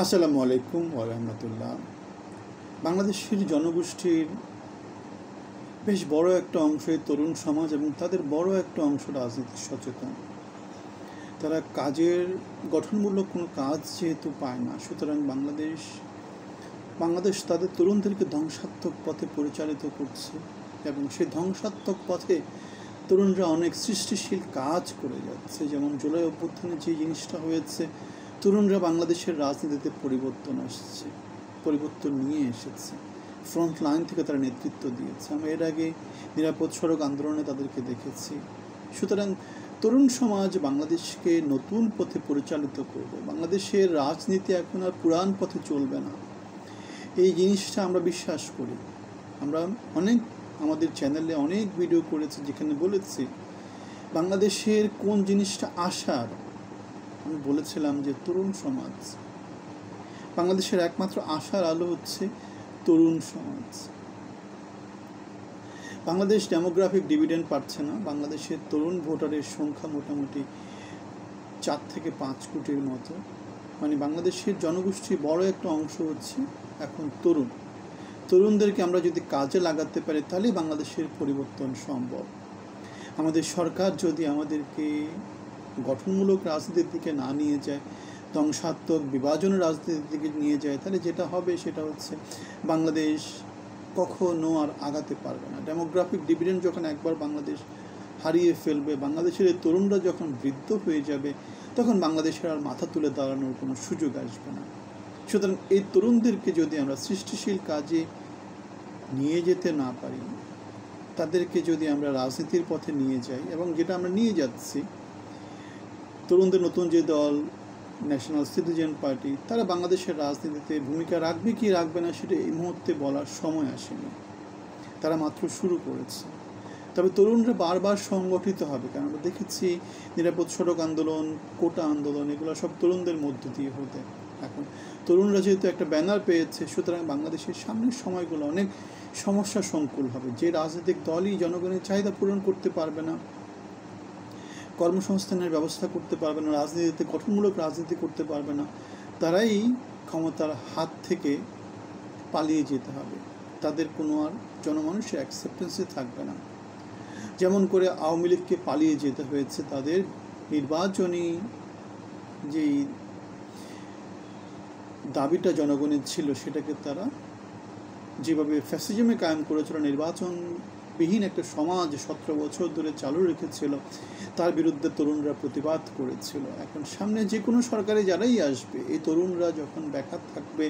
আসসালামু আলাইকুম ওয়া রাহমাতুল্লাহ। বাংলাদেশের জনগোষ্ঠীর বেশ বড় একটা অংশই তরুণ সমাজ এবং তাদের বড় একটা অংশ রাজনীতি সচেতন। তারা কাজের গঠনমূলক কোনো কাজ যেহেতু পায় না, সুতরাং বাংলাদেশ তাদের তরুণদেরকে ধ্বংসাত্মক পথে পরিচালিত করছে এবং সেই ধ্বংসাত্মক পথে তরুণরা অনেক সৃষ্টিশীল কাজ করে যাচ্ছে। যেমন জুলাই অভ্যুত্থানে যে জিনিসটা হয়েছে, তরুণরা বাংলাদেশের রাজনীতিতে পরিবর্তন নিয়ে এসেছে। ফ্রন্ট লাইন থেকে তারা নেতৃত্ব দিয়েছে। আমরা এর আগে নিরাপদ সড়ক আন্দোলনে তাদেরকে দেখেছি। সুতরাং তরুণ সমাজ বাংলাদেশকে নতুন পথে পরিচালিত করবে। বাংলাদেশের রাজনীতি এখন আর পুরান পথে চলবে না, এই জিনিসটা আমরা বিশ্বাস করি। আমরা আমাদের চ্যানেলে অনেক ভিডিও করেছি যেখানে বলেছি বাংলাদেশের কোন জিনিসটা আশার। আমি বলেছিলাম যে তরুণ সমাজ, বাংলাদেশের একমাত্র আশার আলো হচ্ছে তরুণ সমাজ। বাংলাদেশ ডেমোগ্রাফিক ডিভিডেন্ড পাচ্ছে না। বাংলাদেশের তরুণ ভোটারের সংখ্যা মোটামুটি 4 থেকে 5 কোটির মতো। মানে বাংলাদেশের জনগোষ্ঠীর বড় একটা অংশ হচ্ছে এখন তরুণদেরকে আমরা যদি কাজে লাগাতে পারি তাহলেই বাংলাদেশের পরিবর্তন সম্ভব। আমাদের সরকার যদি আমাদেরকে গঠনমূলক রাজনীতির দিকে না নিয়ে যায়, ধ্বংসাত্মক বিভাজনের রাজনীতির দিকে নিয়ে যায়, তাহলে যেটা হবে সেটা হচ্ছে বাংলাদেশ কখনো আর আগাতে পারবে না। ডেমোগ্রাফিক ডিভিডেন্ড যখন একবার বাংলাদেশ হারিয়ে ফেলবে, বাংলাদেশের তরুণরা যখন বৃদ্ধ হয়ে যাবে, তখন বাংলাদেশের আর মাথা তুলে দাঁড়ানোর কোনো সুযোগ আসবে না। সুতরাং এই তরুণদেরকে যদি আমরা সৃষ্টিশীল কাজে নিয়ে যেতে না পারি, তাদেরকে যদি আমরা রাজনীতির পথে নিয়ে যাই, এবং যেটা আমরা নিয়ে যাচ্ছি, তরুণদের নতুন যে দল ন্যাশনাল সিটিজেন পার্টি, তারা বাংলাদেশের রাজনীতিতে ভূমিকা রাখবে কি রাখবে না সেটা এই মুহূর্তে বলার সময় আসেনি। তারা মাত্র শুরু করেছে। তবে তরুণরা বারবার সংগঠিত হবে, কারণ আমরা দেখেছি নিরাপদ সড়ক আন্দোলন, কোটা আন্দোলন, এগুলো সব তরুণদের মধ্য দিয়ে হতে। এখন তরুণরা যেহেতু একটা ব্যানার পেয়েছে, সুতরাং বাংলাদেশের সামনের সময়গুলো অনেক সমস্যা সংকুল হবে। যে রাজনৈতিক দলই জনগণের চাহিদা পূরণ করতে পারবে না, কর্মসংস্থানের ব্যবস্থা করতে পারবে না, রাজনীতিতে গঠনমূলক রাজনীতি করতে পারবে না, তারাই ক্ষমতার হাত থেকে পালিয়ে যেতে হবে। তাদের কোনো আর জনমানুষের অ্যাকসেপ্টেন্সে থাকবে না। যেমন করে আওয়ামী লীগকে পালিয়ে যেতে হয়েছে, তাদের নির্বাচনী যেই দাবিটা জনগণের ছিল সেটাকে তারা যেভাবে ফ্যাসিজমে কায়েম করেছিল, নির্বাচনবিহীন একটা সমাজ 17 বছর ধরে চালু রেখেছিল, তার বিরুদ্ধে তরুণরা প্রতিবাদ করেছিল। এখন সামনে যে কোনো সরকারে যারাই আসবে, এই তরুণরা যখন বেকার থাকবে,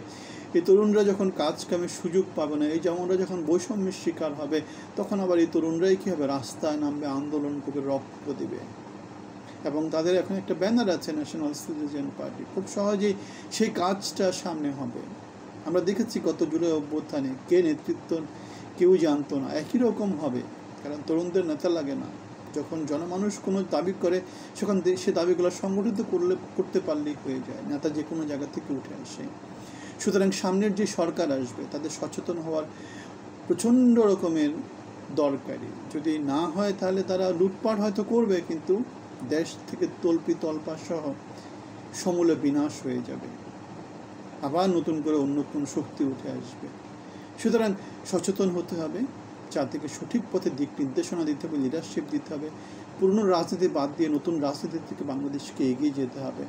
এই তরুণরা যখন কাজ কামের সুযোগ পাবে না, এই যেমনরা যখন বৈষম্যের শিকার হবে, তখন আবার এই তরুণরাই কী হবে, রাস্তায় নামবে, আন্দোলন করে রক্ত দিবে। এবং তাদের এখন একটা ব্যানার আছে ন্যাশনাল সিটিজেন পার্টি, খুব সহজেই সেই কাজটা সামনে হবে। আমরা দেখেছি গত জুলাই অভ্যুত্থানে কে নেতৃত্ব কেউ জানতো না, একই রকম হবে, কারণ তরুণদের নেতা লাগে না। যখন জনমানুষ কোনো দাবি করে, সেখান সে দাবিগুলো সংগঠিত করতে পারলেই হয়ে যায়, নেতা যে কোনো জায়গা থেকে উঠে আসে। সুতরাং সামনের যে সরকার আসবে, তাদের সচেতন হওয়ার প্রচণ্ড রকমের দরকারি। যদি না হয় তাহলে তারা লুটপাট হয়তো করবে, কিন্তু দেশ থেকে তল্পা সহ সমূলে বিনাশ হয়ে যাবে, আবার নতুন করে অন্য কোনো শক্তি উঠে আসবে। সুতরাং সচেতন হতে হবে, জাতিকে সঠিক পথে দিক নির্দেশনা দিতে হবে, লিডারশিপ দিতে হবে, পুরনো রাজনীতি বাদ দিয়ে নতুন রাজনীতির থেকে বাংলাদেশকে এগিয়ে যেতে হবে।